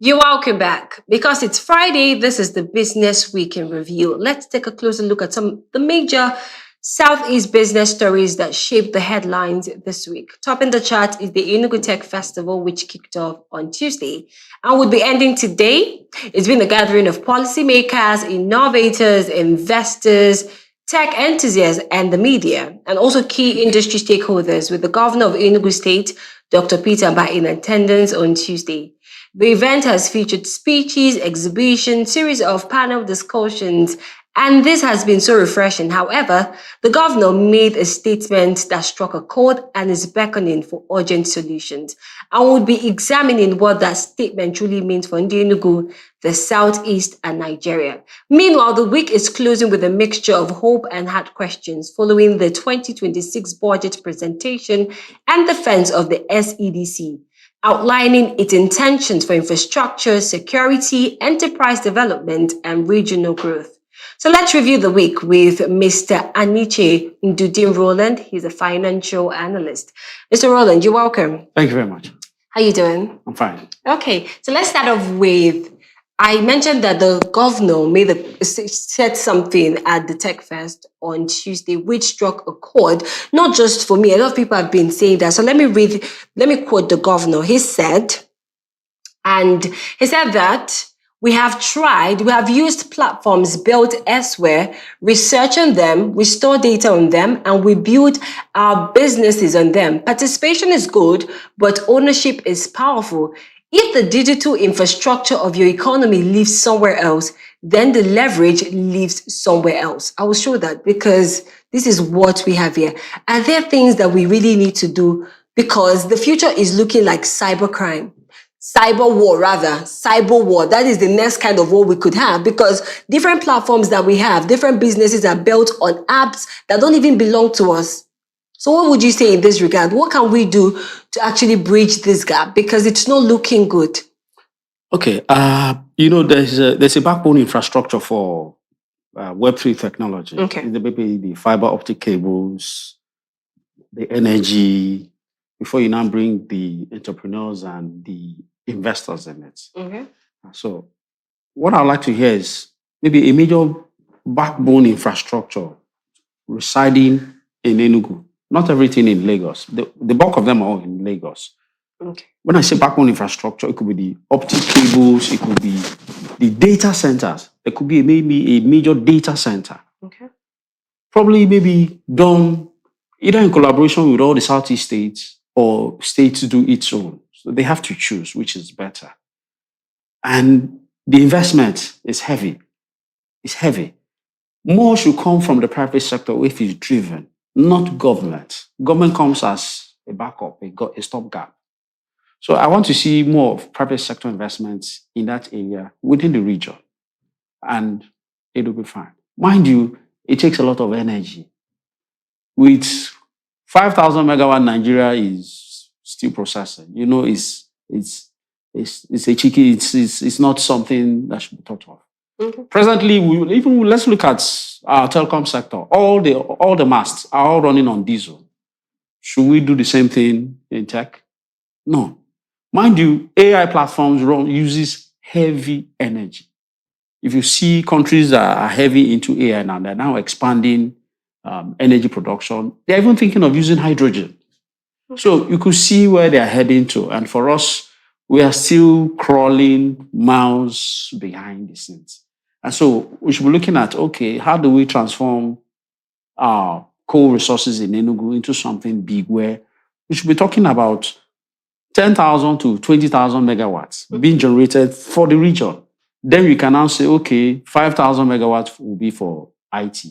You're welcome back. Because it's Friday, this is the Business Week in Review. Let's take a closer look at some of the major Southeast business stories that shaped the headlines this week. Topping the chart is the Enugu Tech Festival, which kicked off on Tuesday and would be ending today. It's been a gathering of policymakers, innovators, investors, tech enthusiasts, and the media, and also key industry stakeholders, with the governor of Enugu State, Dr. Peter Mbah, in attendance on Tuesday. The event has featured speeches, exhibitions, series of panel discussions, and this has been so refreshing. However, the governor made a statement that struck a chord and is beckoning for urgent solutions. I will be examining what that statement truly means for Enugu, the Southeast, and Nigeria. Meanwhile, the week is closing with a mixture of hope and hard questions following the 2026 budget presentation and defense of the SEDC, outlining its intentions for infrastructure, security, enterprise development, and regional growth. So let's review the week with Mr. Aniche Ndudin Roland. He's a financial analyst. Mr. Roland, you're welcome. Thank you very much. How are you doing? I'm fine. Okay, so let's start off with, I mentioned that the governor said something at the Tech Fest on Tuesday, which struck a chord, not just for me. A lot of people have been saying that. So let me quote the governor. He said that we have used platforms built elsewhere, research on them, we store data on them, and we build our businesses on them. Participation is good, but ownership is powerful. If the digital infrastructure of your economy lives somewhere else, then the leverage lives somewhere else. I will show that because this is what we have here. Are there things that we really need to do? Because the future is looking like cybercrime. Cyber war. That is the next kind of war we could have, because different platforms that we have, different businesses are built on apps that don't even belong to us. So what would you say in this regard? What can we do to actually bridge this gap? Because it's not looking good. Okay. There's a backbone infrastructure for Web3 technology. Okay. Maybe the fiber optic cables, the energy, before you now bring the entrepreneurs and the investors in it. Okay. So what I'd like to hear is maybe a major backbone infrastructure residing in Enugu. Not everything in Lagos. The bulk of them are all in Lagos. Okay. When I say backbone infrastructure, it could be the optic cables, it could be the data centers. There could be maybe a major data center. Okay. Probably maybe done either in collaboration with all the Southeast states or states do its own. So they have to choose which is better. And the investment is heavy. It's heavy. More should come from the private sector if it's driven, not government. Government comes as a backup, a stopgap. So I want to see more of private sector investments in that area within the region, and it will be fine. Mind you, it takes a lot of energy. With 5,000 megawatt, Nigeria is still processing. It's a cheeky. It's not something that should be thought of. Okay. Presently, let's look at our telecom sector. All the masts are all running on diesel. Should we do the same thing in tech? No. Mind you, AI platforms uses heavy energy. If you see countries that are heavy into AI now, they're now expanding energy production. They're even thinking of using hydrogen. Okay. So you could see where they're heading to. And for us, we are still crawling miles behind the scenes. And so we should be looking at, okay, how do we transform our coal resources in Enugu into something big, where we should be talking about 10,000 to 20,000 megawatts being generated for the region. Then we can now say, okay, 5,000 megawatts will be for IT.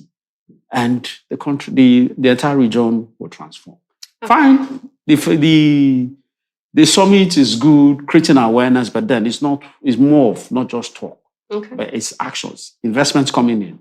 And the country, the entire region will transform. Okay. Fine. The summit is good, creating awareness, but then it's more of not just talk, okay, but it's actions, investments coming in.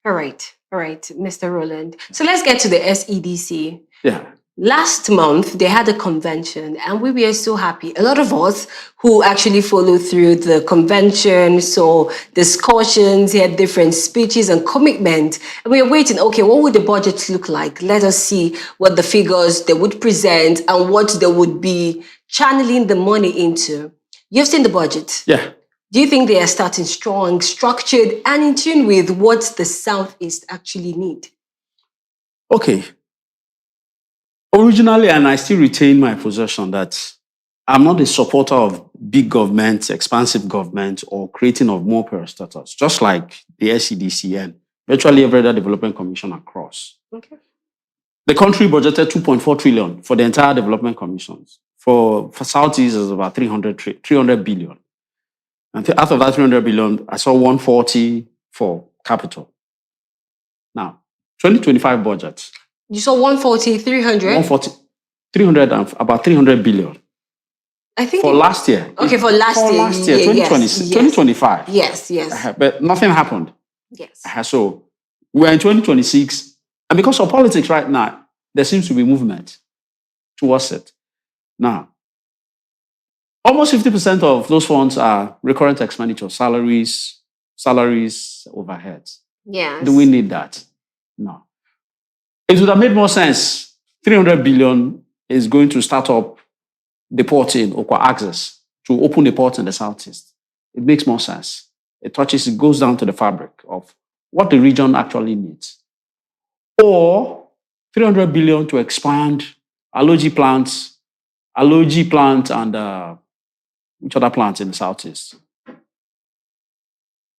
All right, Mr. Roland. So let's get to the SEDC. Yeah. Last month, they had a convention and we were so happy. A lot of us who actually followed through the convention, saw discussions, had different speeches and commitment. And we were waiting, okay, what would the budget look like? Let us see what the figures they would present and what they would be channeling the money into. You've seen the budget. Yeah. Do you think they are starting strong, structured, and in tune with what the Southeast actually need? Okay. Originally, and I still retain my position that I'm not a supporter of big government, expansive government, or creating of more parastatals, just like the SEDC and virtually every other development commission across. Okay. The country budgeted 2.4 trillion for the entire development commissions. For Southeast, it's about 300 billion. And out of that 300 billion, I saw 140 for capital. Now, 2025 budget. You saw 140, 300? 140, 300 and about 300 billion. I think for last year. Okay, for last year. Last year, 2025. Yes, yes. But nothing happened. Yes. So we're in 2026. And because of politics right now, there seems to be movement towards it. Now, almost 50% of those funds are recurrent expenditure, salaries, overheads. Yes. Do we need that? No. It would have made more sense. 300 billion is going to start up the port in Okwa Access to open the port in the Southeast. It makes more sense. It goes down to the fabric of what the region actually needs. Or 300 billion to expand Aloji plants and which other plants in the Southeast?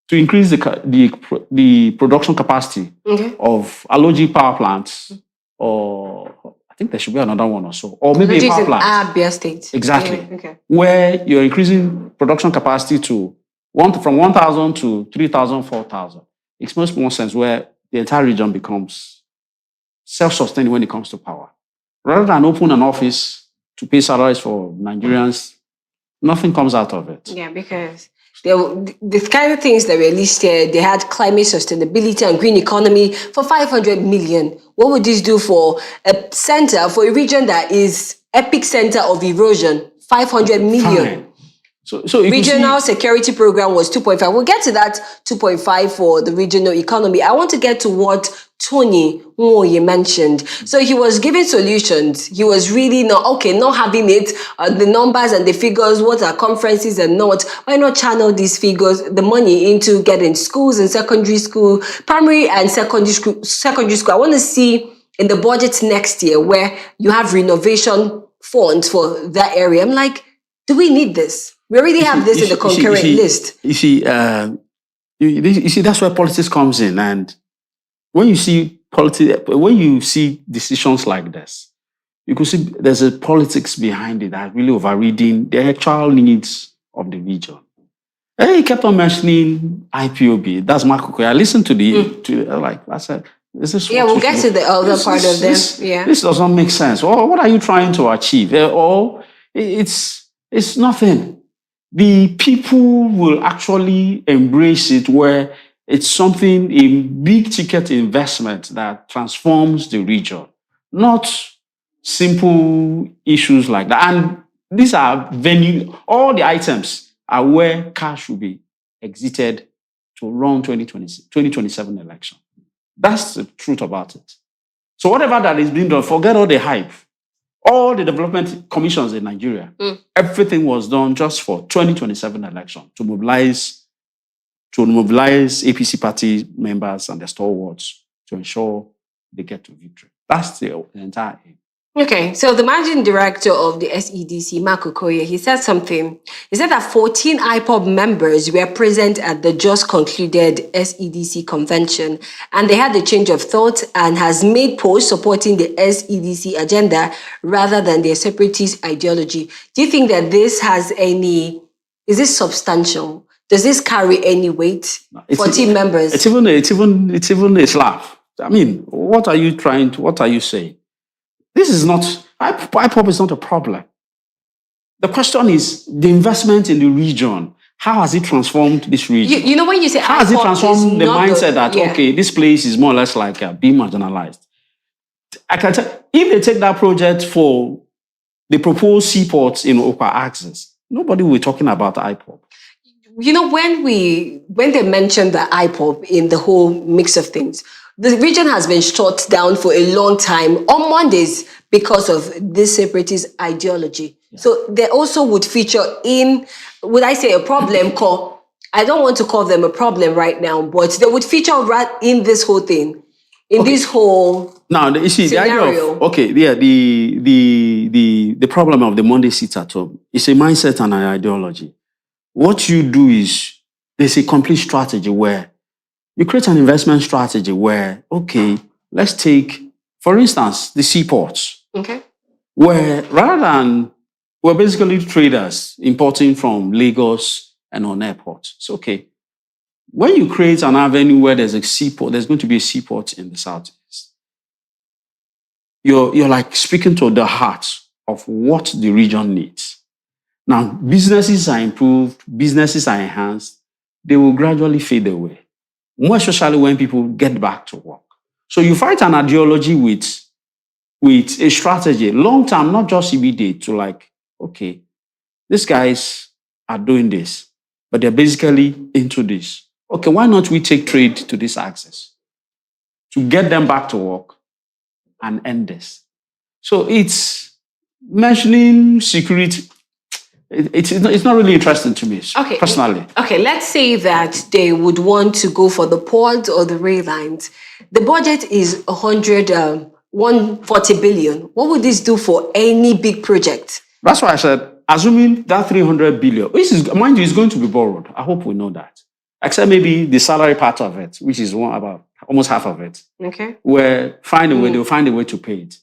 To increase the production capacity of Aloji power plants, or I think there should be another one or so, or maybe a power plant. Afia State. Exactly. Yeah, okay. Where you're increasing production capacity from 1,000 to 3,000, 4,000. It makes more sense where the entire region becomes self-sustaining when it comes to power. Rather than open an office to pay salaries for Nigerians, nothing comes out of it. Yeah, because the kind of things that were listed, they had climate sustainability and green economy for 500 million. What would this do for a center, for a region that is epic center of erosion? 500 million. Fine. So regional security program was 2.5. We'll get to that 2.5 for the regional economy. I want to get to what Tony Nwoye mentioned. So he was giving solutions. He was really not having it, the numbers and the figures, what are conferences and not. Why not channel these figures, the money into getting schools and secondary school, primary and secondary school. I want to see in the budget next year where you have renovation funds for that area. I'm like, do we need this? We already have this in the concurrent list. You see, that's where politics comes in. And when you see decisions like this, you could see there's a politics behind it that really overriding the actual needs of the region. And he kept on mentioning IPOB. That's Marco. I listened I said, we'll get to the other part of this. This doesn't make sense. What are you trying to achieve? It's nothing. The people will actually embrace it where it's something, a big ticket investment that transforms the region, not simple issues like that. And these are all the items are where cash will be exited to run 2027 election. That's the truth about it. So whatever that is being done, forget all the hype. All the development commissions in Nigeria, everything was done just for 2027 election to mobilize APC party members and the stalwarts to ensure they get to victory. That's the entire aim. Okay, so the managing director of the SEDC, Mark Okoye, he said something. He said that 14 IPOB members were present at the just concluded SEDC convention, and they had a change of thought and has made posts supporting the SEDC agenda rather than their separatist ideology. Do you think that this is this substantial? Does this carry any weight? 14 members. It's even a slap. I mean, what are you saying? This is not, IPOB is not a problem. The question is the investment in the region. How has it transformed this region? You know, when you say how has it transformed the mindset that, this place is more or less like being marginalized? I can tell, if they take that project for the proposed seaports in Okwa Access, nobody will be talking about IPOB. You know, when they mentioned the IPOB in the whole mix of things, the region has been shut down for a long time on Mondays because of this separatist ideology. Yeah. So they also would feature in would I say a problem call? I don't want to call them a problem right now, but they would feature right in this whole thing, in this whole now you see scenario. the idea of the problem of the Monday sit at home is a mindset and an ideology. What you do is there's a complete strategy where you create an investment strategy where, okay, let's take, for instance, the seaports. Okay. Where rather than, we're basically traders importing from Lagos and on airports. It's okay. When you create an avenue where there's a seaport, there's going to be a seaport in the southeast. You're like speaking to the heart of what the region needs. Now, businesses are improved, businesses are enhanced, they will gradually fade away. More especially when people get back to work. So you fight an ideology with a strategy, long term, not just immediate, to like, okay, these guys are doing this, but they're basically into this. Okay, why not we take trade to this axis to get them back to work and end this? So it's mentioning security. It's not really interesting to me, personally. Okay, let's say that they would want to go for the port or the rail lines. The budget is 140 billion. What would this do for any big project? That's why I said, assuming that 300 billion, which is, mind you, is going to be borrowed. I hope we know that. Except maybe the salary part of it, which is about almost half of it. Okay. Where they'll find a way to pay it.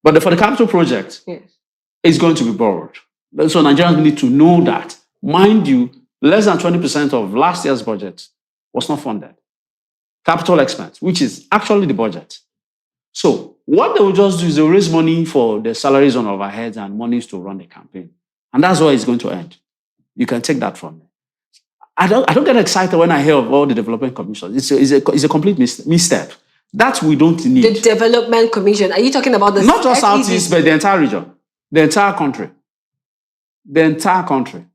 But for the capital project, it's going to be borrowed. So Nigerians need to know that. Mind you, less than 20% of last year's budget was not funded. Capital expense, which is actually the budget. So what they will just do is they'll raise money for the salaries on overheads and monies to run the campaign. And that's where it's going to end. You can take that from me. I don't get excited when I hear of all the development commissions. It's a complete misstep. That we don't need. The development commission. Are you talking about the not just Southeast, but the entire region, the entire country. The entire country.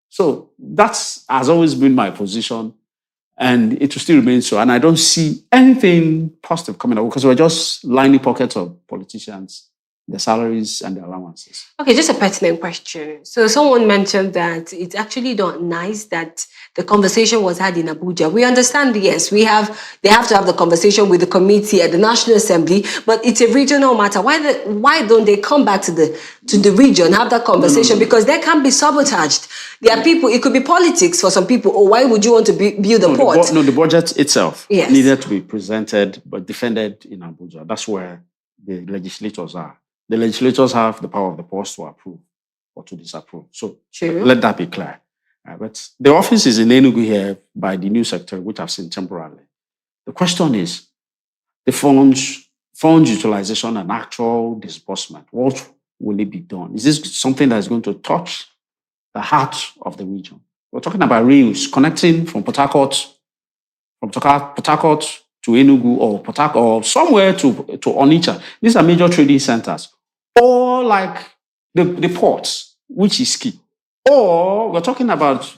So that has always been my position, and it will still remain so. And I don't see anything positive coming out because we're just lining pockets of politicians, their salaries and their allowances. Okay, just a pertinent question. So someone mentioned that it's actually not nice that the conversation was had in Abuja. We understand, yes, they have to have the conversation with the committee at the National Assembly, but it's a regional matter. Why don't they come back to the region, have that conversation? Because they can be sabotaged. There are people, it could be politics for some people. Or why would you want to build a port? The budget itself needed to be presented but defended in Abuja. That's where the legislators are. The legislators have the power of the purse to approve or to disapprove. So let that be clear. But the office is in Enugu here by the new secretary, which I've seen temporarily. The question is the funds utilization and actual disbursement. What will it be done? Is this something that is going to touch the heart of the region? We're talking about rails connecting from Port Harcourt to Enugu or Port Harcourt or somewhere to Onitsha. These are major trading centers. Or like the ports, which is key. Or we're talking about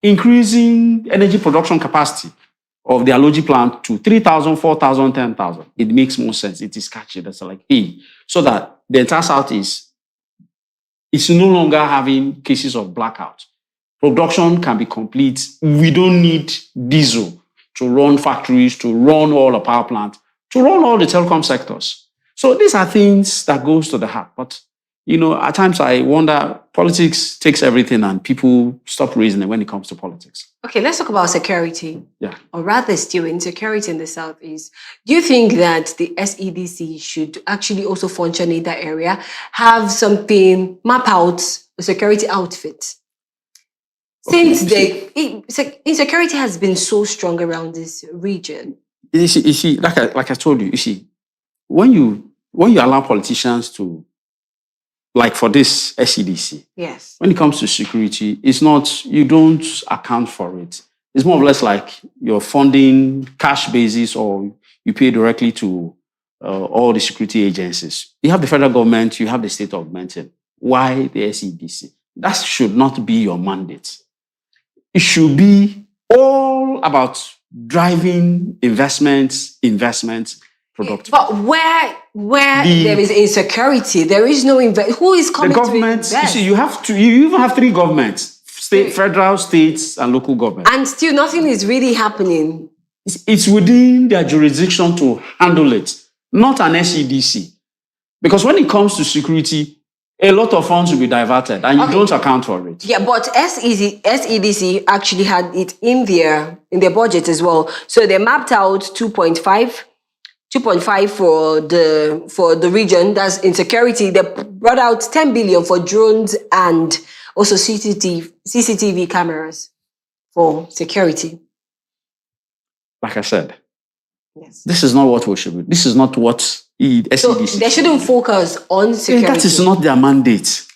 increasing energy production capacity of the Aloji plant to 3,000, 4,000, 10,000. It makes more sense. It is catchy. That's like, hey, so that the entire South is no longer having cases of blackout. Production can be complete. We don't need diesel to run factories, to run all the power plant, to run all the telecom sectors. So these are things that goes to the heart. But, at times I wonder, politics takes everything and people stop reasoning when it comes to politics. Okay, let's talk about security. Yeah. Or rather still insecurity in the Southeast. Do you think that the SEDC should actually also function in that area, have something, map out a security outfit? Since insecurity has been so strong around this region. You see, like I told you, when you allow politicians to, like for this SEDC, yes, when it comes to security, it's not, you don't account for it. It's more or less like you're funding cash basis or you pay directly to all the security agencies. You have the federal government, you have the state augmented. Why the SEDC? That should not be your mandate. It should be all about driving investments, productive. But where there is insecurity, there is no who is coming the government, to invest? you even have three governments, federal, states, and local government. And still nothing is really happening. It's within their jurisdiction to handle it, not an SEDC. Because when it comes to security, a lot of funds will be diverted and you don't account for it. Yeah, but SEDC actually had it in their budget as well. So they mapped out 2.5 for the region. That's in security. They brought out 10 billion for drones and also CCTV cameras for security. Like I said, yes, this is not what we should do. This is not what SEDC. So they shouldn't focus on security. That is not their mandate.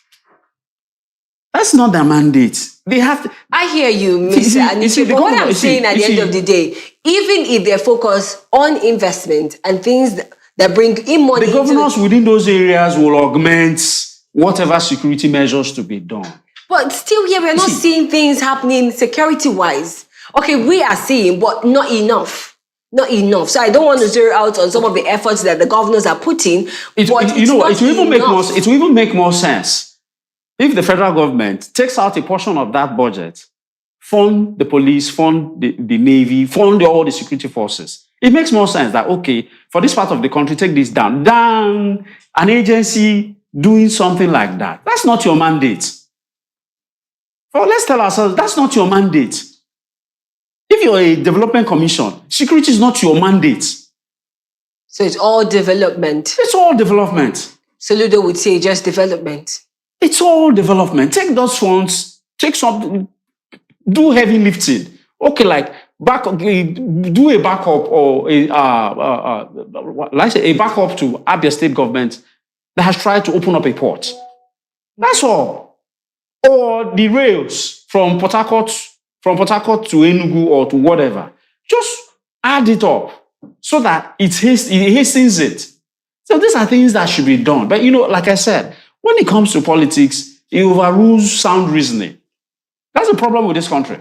That's not their mandate. They have to. I hear you, Mr. Anichi, but what I'm saying at the end of the day, even if they focus on investment and things that bring in money, the governors within those areas will augment whatever security measures to be done. But still here, we're not seeing things happening security-wise. Okay, we are seeing, but not enough. Not enough. So I don't want to zero out on some of the efforts that the governors are putting. It will even make more sense if the federal government takes out a portion of that budget, fund the police, fund the Navy, fund all the security forces. It makes more sense that, okay, for this part of the country, take this down. An agency doing something like that. That's not your mandate. Well, let's tell ourselves, that's not your mandate. If you're a development commission, security is not your mandate. So it's all development. It's all development. Soludo would say just development. It's all development. Take those funds, take something, do heavy lifting. Okay, like do a backup or a backup to Afia state government that has tried to open up a port. That's all. Or the rails from Port Harcourt to Enugu or to whatever. Just add it up so that it hastens it. So these are things that should be done. But like I said, when it comes to politics, it overrules sound reasoning. That's the problem with this country.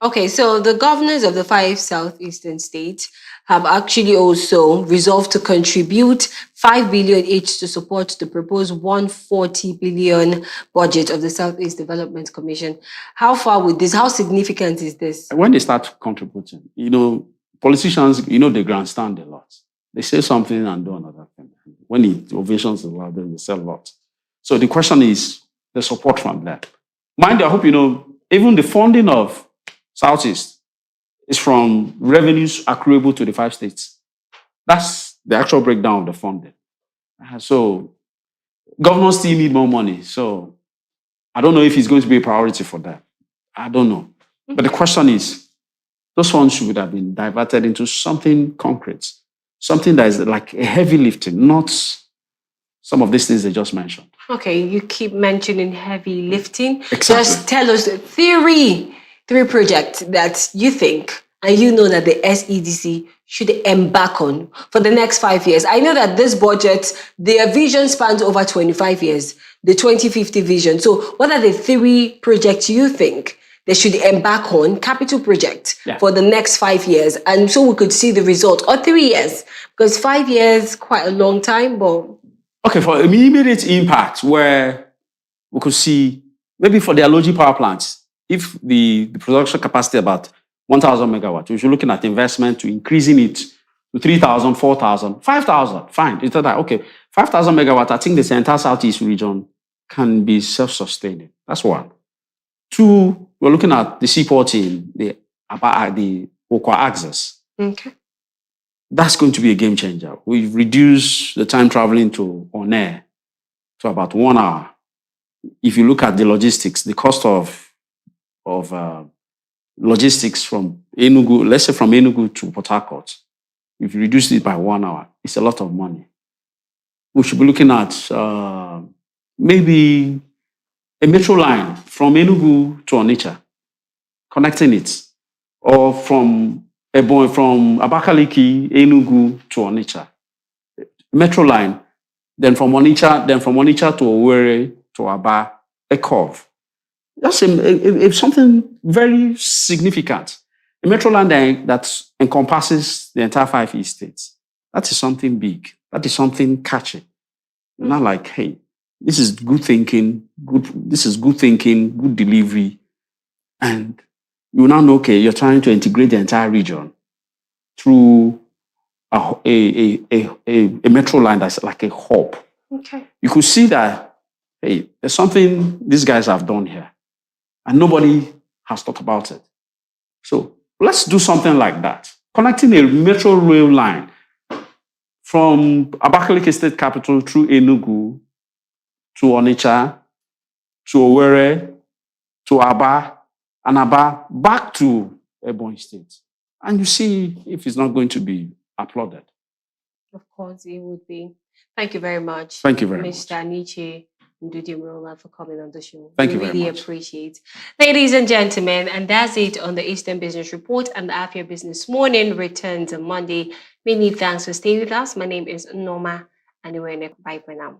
Okay, so the governors of the 5 southeastern states have actually also resolved to contribute 5 billion each to support the proposed 140 billion budget of the Southeast Development Commission. How far with this? How significant is this? When they start contributing, politicians, they grandstand a lot. They say something and do another thing. When the ovations are loud, then they say a lot. So the question is the support from them. Mind you, I hope even the funding of Southeast is from revenues accruable to the 5 states. That's the actual breakdown of the funding. So governors still need more money. So I don't know if it's going to be a priority for them. I don't know. But the question is, those funds should have been diverted into something concrete, something that is like a heavy lifting, not some of these things they just mentioned. Okay, you keep mentioning heavy lifting. Exactly. Just tell us three projects that you think and that the SEDC should embark on for the next 5 years. I know that this budget, their vision spans over 25 years, the 2050 vision. So what are the 3 projects you think they should embark on, capital projects, for the next 5 years? And so we could see the result, or 3 years, because 5 years, quite a long time, but... Okay, for immediate impact, where we could see, maybe for their logic power plants, if the production capacity about 1,000 megawatts, if you're looking at investment to increasing it to 3,000, 4,000, 5,000, fine. It's like, okay, 5,000 megawatts, I think the entire Southeast region can be self-sustaining. That's one. 2, we're looking at the seaport in the Okwa axis. Okay. That's going to be a game changer. We've reduced the time traveling to Onne to about 1 hour. If you look at the logistics, the cost of logistics from Enugu, let's say from Enugu to Port Harcourt, if you reduce it by 1 hour, it's a lot of money. We should be looking at maybe a metro line from Enugu to Onitsha, connecting it, or from Abakaliki, Enugu to Onitsha. Metro line, then from Onitsha to Owerri to Aba, a curve. That's something very significant. A metro line that encompasses the entire 5 East states. That is something big. That is something catchy. Not like, hey, This is good thinking, good delivery. And you now know, okay, you're trying to integrate the entire region through a metro line that's like a hub. Okay. You could see that, hey, there's something these guys have done here, and nobody has talked about it. So let's do something like that. Connecting a metro rail line from Abakaliki State Capital through Enugu to Onitsha, to Owerri, to Aba, and Aba back to Ebonyi State. And you see if it's not going to be applauded. Of course, it would be. Thank you very much. Thank you very much. Mr. Aniche Ndudi for coming on the show. Thank you we very really much. appreciate. Ladies and gentlemen, and that's it on the Eastern Business Report, and the Afia Business Morning returns on Monday. Many thanks for staying with us. My name is Norma, and bye for now.